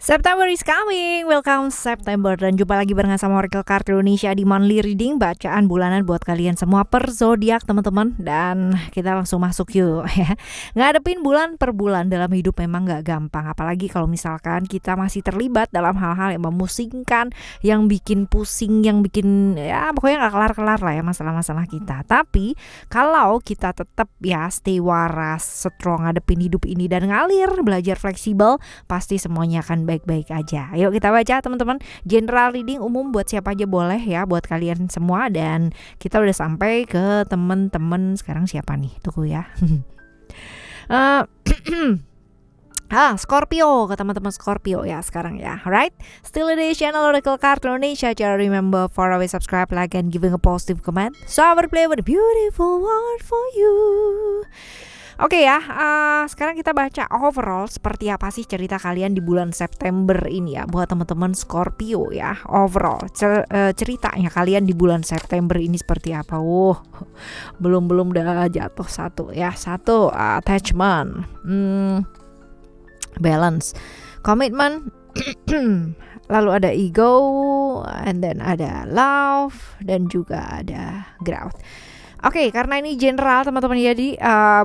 September is coming, welcome September. Dan jumpa lagi barengan sama Oracle Card Indonesia di Monthly Reading, bacaan bulanan buat kalian semua per zodiak teman-teman. Dan kita langsung masuk yuk ya. Ngadepin bulan per bulan dalam hidup memang gak gampang, apalagi kalau misalkan kita masih terlibat dalam hal-hal yang memusingkan, yang bikin pusing, yang bikin ya pokoknya gak kelar-kelar lah ya masalah-masalah kita. Tapi kalau kita tetap ya stay waras, strong ngadepin hidup ini dan ngalir, belajar fleksibel, pasti semuanya akan baik-baik aja. Ayo kita baca teman-teman. General reading umum buat siapa aja boleh ya, buat kalian semua. Dan kita udah sampai ke teman-teman sekarang siapa nih? Tunggu ya. Scorpio, ke teman-teman Scorpio ya sekarang ya. Alright, still di channel Oracle Card Indonesia. Jangan remember for always subscribe, like, and giving a positive comment. So I will play with a beautiful word for you. Oke ya, sekarang kita baca overall seperti apa sih cerita kalian di bulan September ini ya, buat teman-teman Scorpio ya. Overall ceritanya kalian di bulan September ini seperti apa? Belum udah jatuh satu ya. Satu, attachment, balance, commitment, lalu ada ego, and then ada love, dan juga ada growth. Oke, karena ini general teman-teman, jadi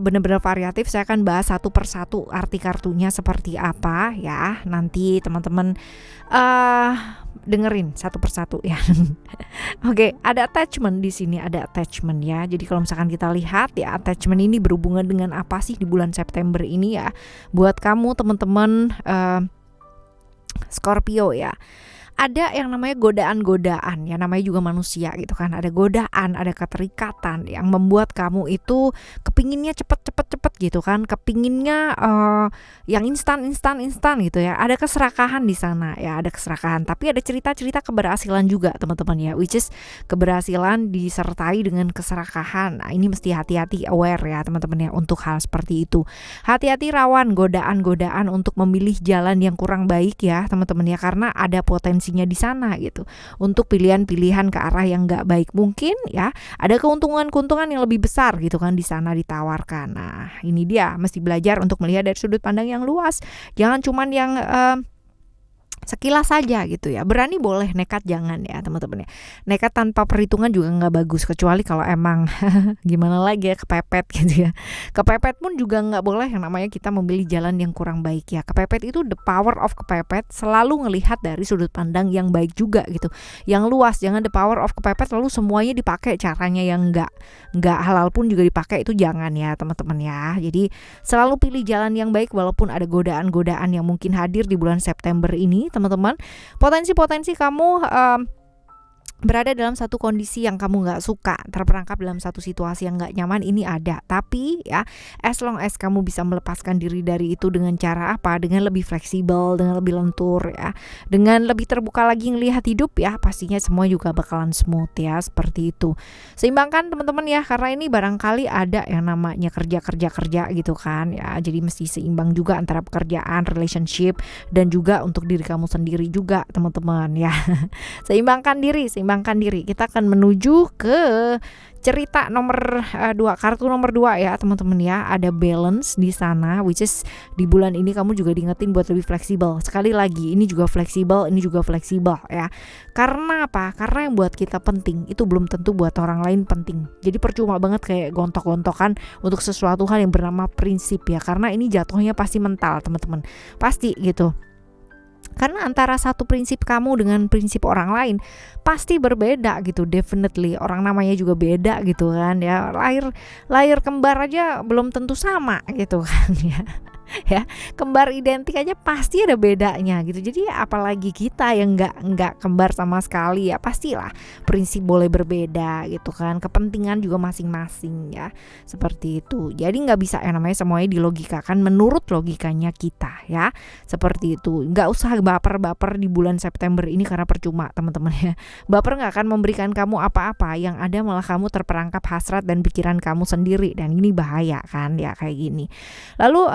benar-benar variatif. Saya akan bahas satu persatu arti kartunya seperti apa ya. Nanti teman-teman dengerin satu persatu ya. Oke, ada attachment di sini, ada attachment ya. Jadi kalau misalkan kita lihat ya, attachment ini berhubungan dengan apa sih di bulan September ini ya? Buat kamu teman-teman Scorpio ya. Ada yang namanya godaan-godaan ya, namanya juga manusia gitu kan. Ada godaan, ada keterikatan yang membuat kamu itu kepinginnya cepet gitu kan, kepinginnya yang instan gitu ya. Ada keserakahan di sana ya, ada keserakahan. Tapi ada cerita-cerita keberhasilan juga teman-teman ya, which is keberhasilan disertai dengan keserakahan. Nah, ini mesti hati-hati, aware ya teman-teman ya untuk hal seperti itu. Hati-hati rawan godaan-godaan untuk memilih jalan yang kurang baik ya teman-teman ya, karena ada potensi di sana gitu untuk pilihan-pilihan ke arah yang nggak baik. Mungkin ya ada keuntungan-keuntungan yang lebih besar gitu kan di sana ditawarkan. Nah ini dia, mesti belajar untuk melihat dari sudut pandang yang luas, jangan cuman yang sekilas saja gitu ya. Berani boleh, nekat jangan ya teman-teman ya. Nekat tanpa perhitungan juga nggak bagus, kecuali kalau emang gimana lagi ya, kepepet gitu ya. Kepepet pun juga nggak boleh, yang namanya kita memilih jalan yang kurang baik ya. Kepepet itu, the power of kepepet selalu ngelihat dari sudut pandang yang baik juga gitu, yang luas. Jangan the power of kepepet lalu semuanya dipakai caranya yang nggak halal pun juga dipakai, itu jangan ya teman-teman ya. Jadi selalu pilih jalan yang baik walaupun ada godaan-godaan yang mungkin hadir di bulan September ini teman-teman. Potensi-potensi kamu berada dalam satu kondisi yang kamu gak suka, terperangkap dalam satu situasi yang gak nyaman, ini ada. Tapi ya, as long as kamu bisa melepaskan diri dari itu dengan cara apa? Dengan lebih fleksibel, dengan lebih lentur ya, dengan lebih terbuka lagi ngelihat hidup ya, pastinya semua juga bakalan smooth ya, seperti itu. Seimbangkan teman-teman ya, karena ini barangkali ada yang namanya kerja gitu kan ya. Jadi mesti seimbang juga antara pekerjaan, relationship, dan juga untuk diri kamu sendiri juga teman-teman ya. Seimbangkan diri. Kita akan menuju ke cerita nomor 2, kartu nomor 2 ya teman-teman ya. Ada balance di sana, which is di bulan ini kamu juga diingetin buat lebih fleksibel. Sekali lagi, ini juga fleksibel ya. Karena apa? Karena yang buat kita penting itu belum tentu buat orang lain penting. Jadi percuma banget kayak gontok-gontokan untuk sesuatu hal yang bernama prinsip ya. Karena ini jatuhnya pasti mental teman-teman, pasti gitu. Karena antara satu prinsip kamu dengan prinsip orang lain pasti berbeda gitu, definitely. Orang namanya juga beda gitu kan ya. Lahir kembar aja belum tentu sama gitu kan ya. Ya, kembar identik aja pasti ada bedanya gitu. Jadi apalagi kita yang nggak kembar sama sekali ya, pastilah prinsip boleh berbeda gitu kan. Kepentingan juga masing-masing ya, seperti itu. Jadi nggak bisa yang namanya semuanya dilogikakan menurut logikanya kita ya, seperti itu. Nggak usah baper di bulan September ini karena percuma teman-teman ya. Baper nggak akan memberikan kamu apa-apa, yang ada malah kamu terperangkap hasrat dan pikiran kamu sendiri, dan ini bahaya kan ya kayak gini. Lalu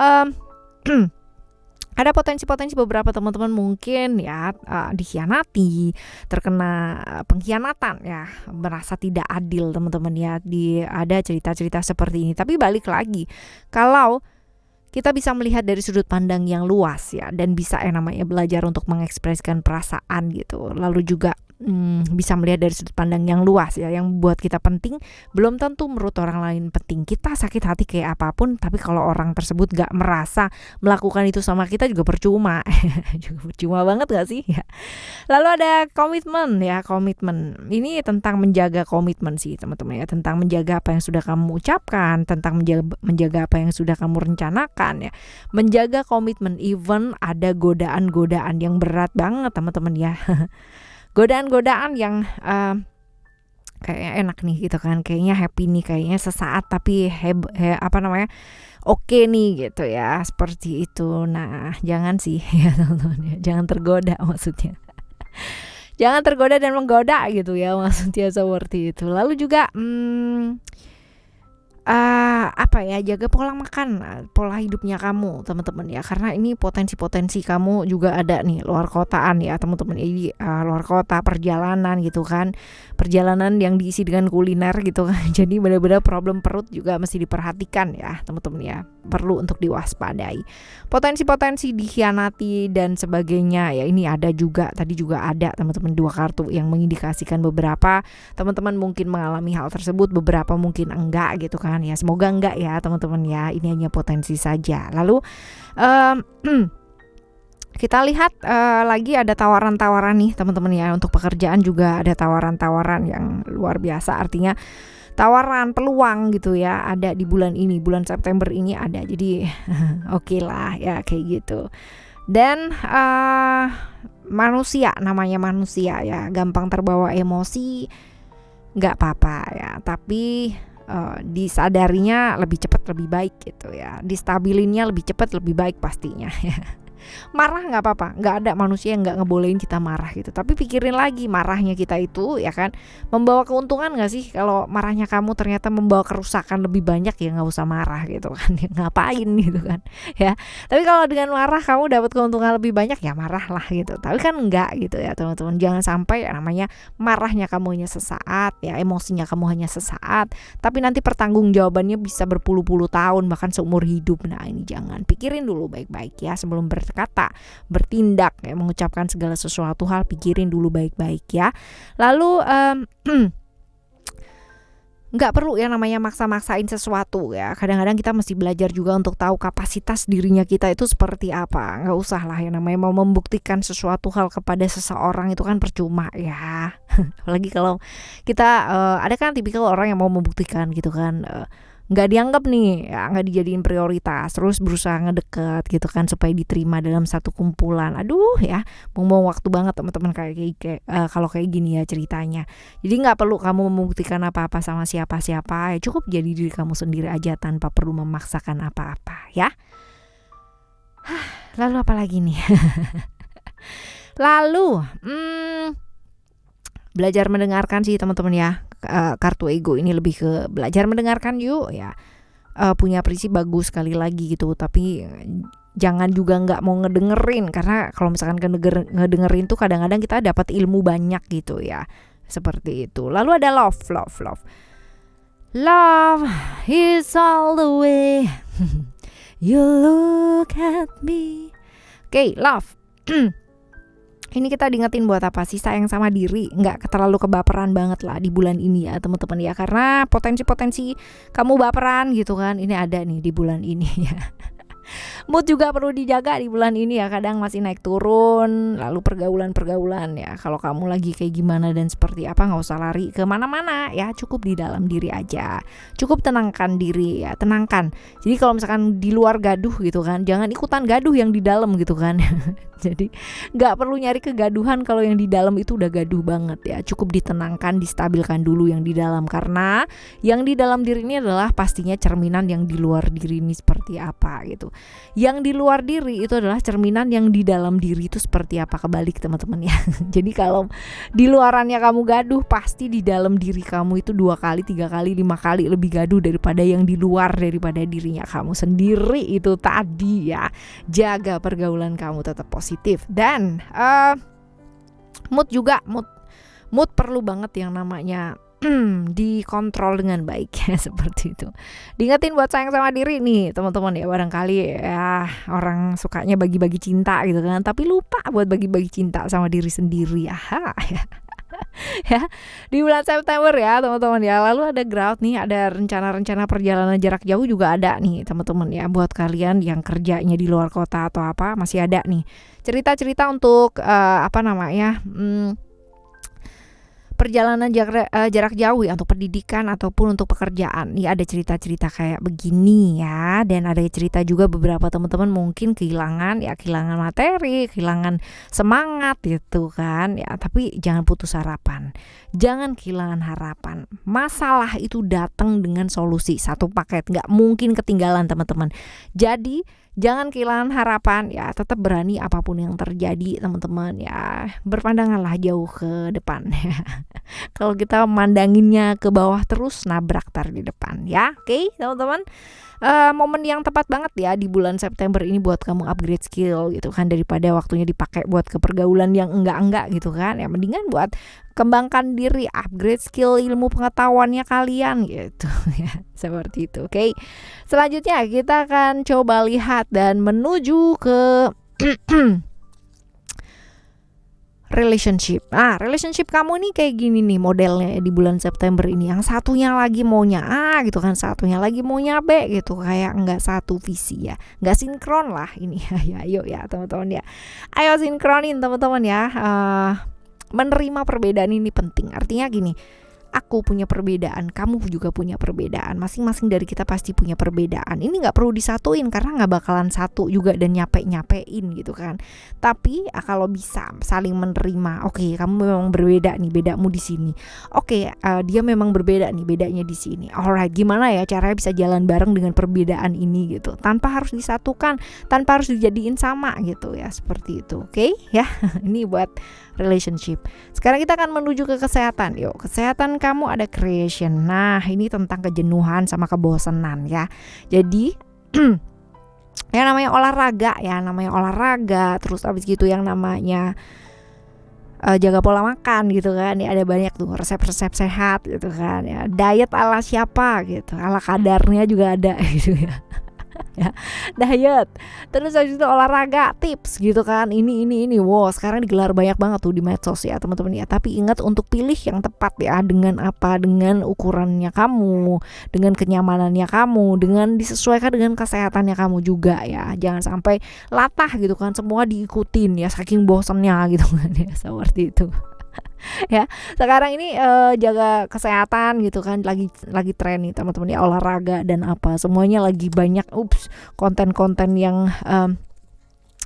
ada potensi-potensi beberapa teman-teman mungkin ya dikhianati, terkena pengkhianatan ya, merasa tidak adil teman-teman ya. Ada cerita-cerita seperti ini. Tapi balik lagi, kalau kita bisa melihat dari sudut pandang yang luas ya, dan bisa yang namanya belajar untuk mengekspresikan perasaan gitu. Lalu juga bisa melihat dari sudut pandang yang luas ya, yang buat kita penting belum tentu menurut orang lain penting. Kita sakit hati kayak apapun, tapi kalau orang tersebut gak merasa melakukan itu sama kita juga percuma. Juga percuma banget gak sih ya. Lalu ada komitmen ya, komitmen ini tentang menjaga komitmen sih teman-teman ya, tentang menjaga apa yang sudah kamu ucapkan, tentang menjaga apa yang sudah kamu rencanakan ya, menjaga komitmen even ada godaan-godaan yang berat banget teman-teman ya. Godaan-godaan yang kayaknya enak nih gitu kan, kayaknya happy nih, kayaknya sesaat tapi oke nih gitu ya, seperti itu. Nah jangan sih ya teman-teman ya, jangan tergoda maksudnya. Jangan tergoda dan menggoda gitu ya, maksudnya seperti itu. Lalu juga jaga pola makan, pola hidupnya kamu teman-teman ya, karena ini potensi-potensi kamu juga ada nih luar kotaan ya teman-teman. Jadi luar kota, perjalanan gitu kan, perjalanan yang diisi dengan kuliner gitu kan. Jadi benar-benar problem perut juga mesti diperhatikan ya teman-teman ya, perlu untuk diwaspadai. Potensi-potensi dikhianati dan sebagainya ya, ini ada juga, tadi juga ada teman-teman 2 kartu yang mengindikasikan beberapa teman-teman mungkin mengalami hal tersebut, beberapa mungkin enggak gitu kan ya. Semoga enggak ya teman-teman ya, ini hanya potensi saja. Lalu kita lihat lagi ada tawaran-tawaran nih teman-teman ya, untuk pekerjaan juga ada tawaran-tawaran yang luar biasa, artinya tawaran peluang gitu ya, ada di bulan ini, bulan September ini ada. Jadi oke lah ya kayak gitu. Dan manusia, namanya manusia ya, gampang terbawa emosi, nggak apa-apa ya, tapi disadarinya lebih cepat lebih baik gitu ya, distabilinnya lebih cepat lebih baik pastinya ya. Marah nggak apa-apa, nggak ada manusia yang nggak ngebolehin kita marah gitu, tapi pikirin lagi marahnya kita itu ya kan membawa keuntungan nggak sih? Kalau marahnya kamu ternyata membawa kerusakan lebih banyak, ya nggak usah marah gitu kan. Ya, ngapain gitu kan ya. Tapi kalau dengan marah kamu dapat keuntungan lebih banyak, ya marahlah gitu. Tapi kan enggak gitu ya teman-teman, jangan sampai namanya marahnya kamu hanya sesaat ya, emosinya kamu hanya sesaat, tapi nanti pertanggungjawabannya bisa berpuluh-puluh tahun, bahkan seumur hidup. Nah ini jangan, pikirin dulu baik-baik ya sebelum berkata, bertindak ya, mengucapkan segala sesuatu hal, pikirin dulu baik-baik ya. Lalu nggak perlu ya namanya maksa-maksain sesuatu ya. Kadang-kadang kita mesti belajar juga untuk tahu kapasitas dirinya kita itu seperti apa. Nggak usah lah ya namanya mau membuktikan sesuatu hal kepada seseorang, itu kan percuma ya. Apalagi kalau kita ada kan tipikal orang yang mau membuktikan gitu kan, nggak dianggap nih ya, nggak dijadiin prioritas, terus berusaha ngedeket gitu kan supaya diterima dalam satu kumpulan. Aduh ya, buang-buang waktu banget teman-teman kalau kayak gini ya ceritanya. Jadi nggak perlu kamu membuktikan apa-apa sama siapa-siapa ya, cukup jadi diri kamu sendiri aja tanpa perlu memaksakan apa-apa ya. Lalu apa lagi nih? Lalu belajar mendengarkan sih teman-teman ya. Kartu ego ini lebih ke belajar mendengarkan yuk ya. Punya prinsip bagus sekali lagi gitu, tapi jangan juga nggak mau ngedengerin, karena kalau misalkan ngedengerin tuh kadang-kadang kita dapat ilmu banyak gitu ya, seperti itu. Lalu ada love is all the way you look at me. Oke, love. Ini kita diingetin buat apa sih? Sayang sama diri, nggak terlalu kebaperan banget lah di bulan ini ya teman-teman ya, karena potensi-potensi kamu baperan gitu kan, ini ada nih di bulan ini ya. Mood juga perlu dijaga di bulan ini ya, kadang masih naik turun. Lalu pergaulan ya, kalau kamu lagi kayak gimana dan seperti apa, nggak usah lari ke mana-mana ya, cukup di dalam diri aja, cukup tenangkan diri ya, tenangkan. Jadi kalau misalkan di luar gaduh gitu kan, jangan ikutan gaduh yang di dalam gitu kan. Jadi nggak perlu nyari kegaduhan kalau yang di dalam itu udah gaduh banget ya, cukup ditenangkan, distabilkan dulu yang di dalam, karena yang di dalam diri ini adalah pastinya cerminan yang di luar diri ini seperti apa gitu. Yang di luar diri itu adalah cerminan yang di dalam diri itu seperti apa, kebalik teman-teman ya. Jadi kalau di luarannya kamu gaduh, pasti di dalam diri kamu itu 2 kali, 3 kali, 5 kali lebih gaduh daripada yang di luar, daripada dirinya kamu sendiri itu tadi ya. Jaga pergaulan kamu tetap positif, dan mood perlu banget yang namanya dikontrol dengan baik ya seperti itu. Diingetin buat sayang sama diri nih teman-teman ya, barangkali ya orang sukanya bagi-bagi cinta gitu kan, tapi lupa buat bagi-bagi cinta sama diri sendiri. Aha ya. Ya, di bulan September ya teman-teman ya. Lalu ada ground nih, ada rencana-rencana perjalanan jarak jauh juga ada nih teman-teman ya. Buat kalian yang kerjanya di luar kota atau apa, masih ada nih cerita-cerita untuk perjalanan jarak jauh ya, untuk pendidikan ataupun untuk pekerjaan. Nih ada cerita-cerita kayak begini ya. Dan ada cerita juga beberapa teman-teman mungkin kehilangan materi, kehilangan semangat gitu kan ya. Tapi jangan putus harapan, jangan kehilangan harapan. Masalah itu datang dengan solusi, satu paket, nggak mungkin ketinggalan teman-teman. Jadi jangan kehilangan harapan ya, tetap berani apapun yang terjadi teman-teman ya. Berpandanganlah jauh ke depan ya. Kalau kita mandanginnya ke bawah terus, nabrak tar di depan ya. Oke, teman-teman. Momen yang tepat banget ya di bulan September ini buat kamu upgrade skill gitu kan, daripada waktunya dipakai buat ke pergaulan yang enggak gitu kan. Ya mendingan buat kembangkan diri, upgrade skill ilmu pengetahuannya kalian gitu ya. Seperti itu. Oke. Selanjutnya kita akan coba lihat dan menuju ke relationship. Relationship kamu nih kayak gini nih modelnya di bulan September ini. Yang satunya lagi maunya A gitu kan, satunya lagi maunya B gitu. Kayak nggak satu visi ya, nggak sinkron lah ini ya. Ayo ya teman-teman ya, ayo sinkronin teman-teman ya. Menerima perbedaan ini penting. Artinya gini, aku punya perbedaan, kamu juga punya perbedaan. Masing-masing dari kita pasti punya perbedaan. Ini gak perlu disatuin karena gak bakalan satu juga dan nyapein gitu kan. Tapi kalau bisa saling menerima. Oke, kamu memang berbeda nih, bedamu di sini. Oke, dia memang berbeda nih, bedanya di sini. Alright, gimana ya caranya bisa jalan bareng dengan perbedaan ini gitu, tanpa harus disatukan, tanpa harus dijadiin sama gitu ya, seperti itu. Oke ya. Ini buat relationship. Sekarang kita akan menuju ke kesehatan. Yuk, kesehatan kamu ada creation. Nah, ini tentang kejenuhan sama kebosanan ya. Jadi yang namanya olahraga, terus habis gitu yang namanya jaga pola makan gitu kan. Ya ada banyak tuh resep-resep sehat gitu kan ya. Diet ala siapa gitu, ala kadarnya juga ada gitu ya. Ya, diet, terus habis itu olahraga, tips gitu kan, ini wow sekarang digelar banyak banget tuh di medsos ya teman-teman ya. Tapi ingat untuk pilih yang tepat ya, dengan apa, dengan ukurannya kamu, dengan kenyamanannya kamu, dengan disesuaikan dengan kesehatannya kamu juga ya. Jangan sampai latah gitu kan, semua diikutin ya saking bosannya gitu kan ya, seperti itu. Ya sekarang ini jaga kesehatan gitu kan, lagi tren nih teman-teman ya, olahraga dan apa semuanya lagi banyak konten-konten yang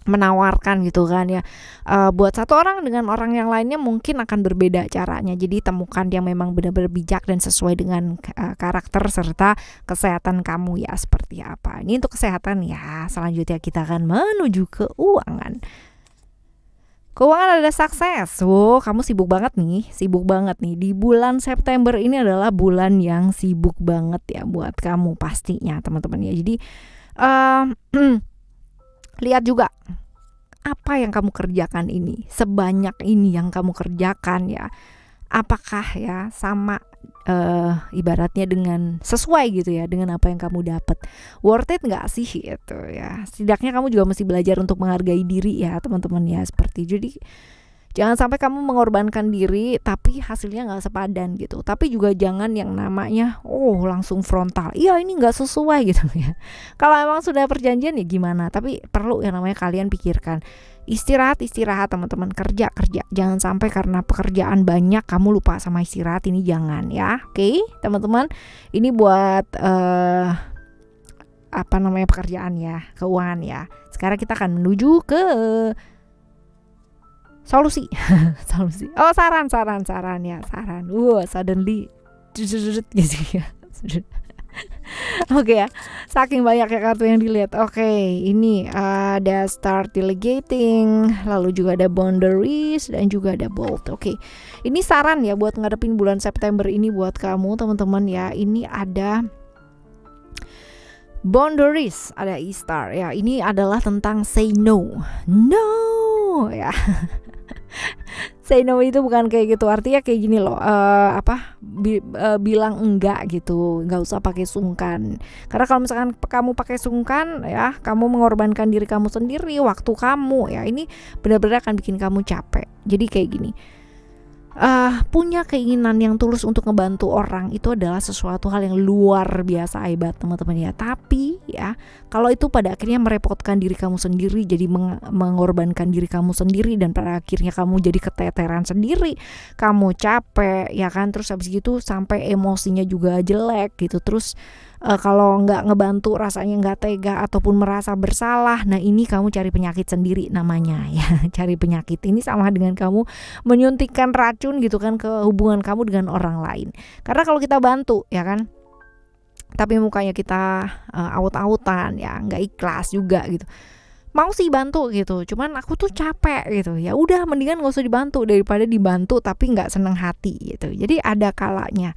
menawarkan gitu kan ya. Buat satu orang dengan orang yang lainnya mungkin akan berbeda caranya. Jadi temukan yang memang benar-benar bijak dan sesuai dengan karakter serta kesehatan kamu ya, seperti apa. Ini untuk kesehatan ya. Selanjutnya kita akan menuju keuangan. Keuangan ada sukses. Kamu sibuk banget nih. Di bulan September ini adalah bulan yang sibuk banget ya buat kamu pastinya teman-teman ya. Jadi lihat juga apa yang kamu kerjakan ini, sebanyak ini yang kamu kerjakan ya. Apakah ya sama ibaratnya dengan sesuai gitu ya dengan apa yang kamu dapat, worth it nggak sih gitu ya. Setidaknya kamu juga mesti belajar untuk menghargai diri ya teman-teman ya, seperti jadi jangan sampai kamu mengorbankan diri tapi hasilnya nggak sepadan gitu. Tapi juga jangan yang namanya langsung frontal, iya ini nggak sesuai gitu ya. Kalau emang sudah perjanjian ya gimana, tapi perlu yang namanya kalian pikirkan. Istirahat teman-teman, kerja. Jangan sampai karena pekerjaan banyak kamu lupa sama istirahat, ini jangan ya. Oke, teman-teman. Ini buat pekerjaan ya, keuangan ya. Sekarang kita akan menuju ke solusi. Saran ya, saran. Suddenly gitu ya. Oke ya, saking banyak ya kartu yang dilihat. Oke, ini ada start delegating, lalu juga ada boundaries dan juga ada bold. Oke, ini saran ya buat ngadepin bulan September ini buat kamu teman-teman ya. Ini ada boundaries, ada E-star ya. Ini adalah tentang say no ya. Say no itu bukan kayak gitu, artinya kayak gini loh, bilang enggak gitu, nggak usah pakai sungkan. Karena kalau misalkan kamu pakai sungkan ya, kamu mengorbankan diri kamu sendiri, waktu kamu ya, ini benar-benar akan bikin kamu capek. Jadi kayak gini, punya keinginan yang tulus untuk ngebantu orang itu adalah sesuatu hal yang luar biasa hebat teman-teman ya. Tapi ya, kalau itu pada akhirnya merepotkan diri kamu sendiri, jadi mengorbankan diri kamu sendiri, dan pada akhirnya kamu jadi keteteran sendiri, kamu capek ya kan, terus habis gitu sampai emosinya juga jelek gitu, terus kalau nggak ngebantu rasanya nggak tega ataupun merasa bersalah. Nah ini kamu cari penyakit sendiri namanya ya. Cari penyakit ini sama dengan kamu menyuntikkan racun gitu kan ke hubungan kamu dengan orang lain. Karena kalau kita bantu ya kan, tapi mukanya kita aut-autan ya, nggak ikhlas juga gitu. Mau sih bantu gitu, cuman aku tuh capek gitu. Ya udah, mendingan gak usah dibantu daripada dibantu tapi nggak seneng hati gitu. Jadi ada kalanya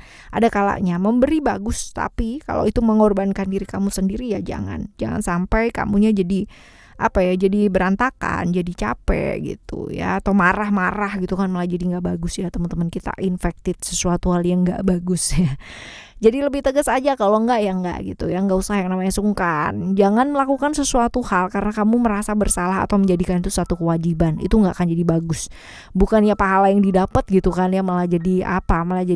memberi bagus, tapi kalau itu mengorbankan diri kamu sendiri ya jangan sampai kamunya jadi jadi berantakan, jadi capek gitu ya, atau marah-marah gitu kan, malah jadi nggak bagus ya teman-teman. Kita infected sesuatu hal yang nggak bagus ya. Jadi lebih tegas aja, kalau enggak ya enggak gitu ya, nggak usah yang namanya sungkan. Jangan melakukan sesuatu hal karena kamu merasa bersalah atau menjadikan itu satu kewajiban. Itu nggak akan jadi bagus. Bukannya pahala yang didapat gitu kan ya, malah jadi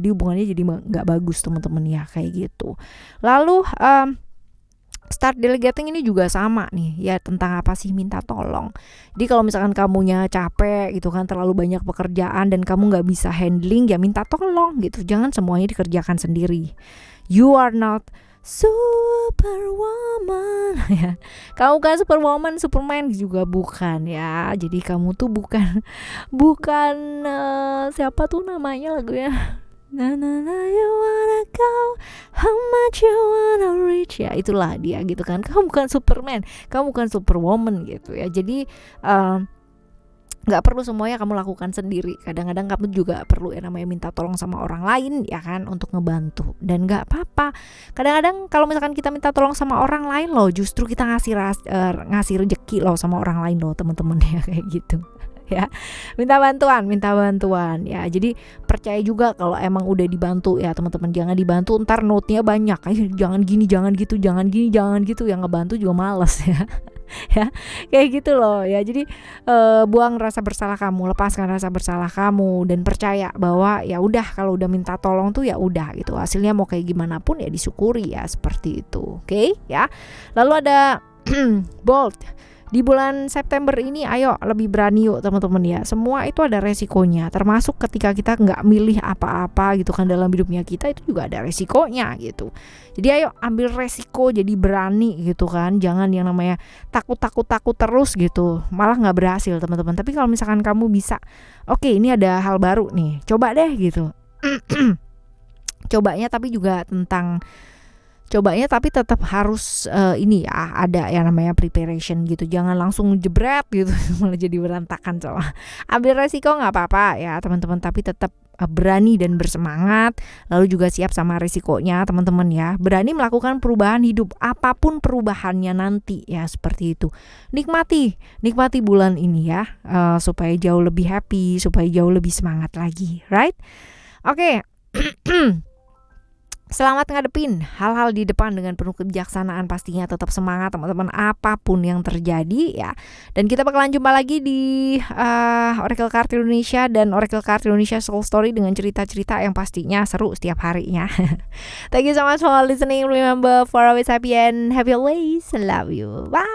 hubungannya jadi nggak bagus teman-teman ya, kayak gitu. Lalu start delegating ini juga sama nih ya, tentang apa sih, minta tolong. Jadi kalau misalkan kamunya capek gitu kan, terlalu banyak pekerjaan dan kamu nggak bisa handling, ya minta tolong gitu. Jangan semuanya dikerjakan sendiri. You are not superwoman ya. Kamu kan superwoman, superman juga bukan ya. Jadi kamu tuh bukan siapa tuh namanya lagunya, na na na you wanna go, how much you wanna reach, ya itulah dia gitu kan. Kamu bukan superman, kamu bukan superwoman gitu ya. Jadi nggak perlu semuanya kamu lakukan sendiri. Kadang-kadang kamu juga perlu yang namanya minta tolong sama orang lain ya kan, untuk ngebantu. Dan nggak apa-apa, kadang-kadang kalau misalkan kita minta tolong sama orang lain loh, justru kita ngasih rezeki loh sama orang lain loh teman-teman ya, kayak gitu ya. Minta bantuan ya. Jadi percaya juga kalau emang udah dibantu ya teman-teman. Jangan dibantu ntar note-nya banyak, jangan gini, jangan gitu, jangan gini, jangan gitu. Yang ngebantu juga males ya. Ya kayak gitu loh ya. Jadi buang rasa bersalah kamu, lepaskan rasa bersalah kamu, dan percaya bahwa ya udah, kalau udah minta tolong tuh ya udah gitu, hasilnya mau kayak gimana pun ya disyukuri ya, seperti itu. Oke ya. Lalu ada bold. Di bulan September ini ayo lebih berani yuk teman-teman ya. Semua itu ada resikonya, termasuk ketika kita nggak milih apa-apa gitu kan dalam hidupnya kita, itu juga ada resikonya gitu. Jadi ayo ambil resiko, jadi berani gitu kan. Jangan yang namanya takut terus gitu, malah nggak berhasil teman-teman. Tapi kalau misalkan kamu bisa, oke, ini ada hal baru nih, coba deh gitu. Cobanya tapi tetap harus ini ya, ada yang namanya preparation gitu. Jangan langsung jebret gitu malah jadi berantakan. Coba ambil resiko nggak apa-apa ya teman-teman, tapi tetap berani dan bersemangat. Lalu juga siap sama resikonya teman-teman ya. Berani melakukan perubahan hidup, apapun perubahannya nanti ya, seperti itu. Nikmati bulan ini ya, supaya jauh lebih happy, supaya jauh lebih semangat lagi, right? Oke. Selamat ngadepin hal-hal di depan dengan penuh kebijaksanaan, pastinya tetap semangat teman-teman apapun yang terjadi ya. Dan kita bakalan jumpa lagi di Oracle Card Indonesia dan Oracle Card Indonesia Soul Story dengan cerita-cerita yang pastinya seru setiap harinya. Thank you so much for listening. Remember, for always happy and happy always. Love you. Bye.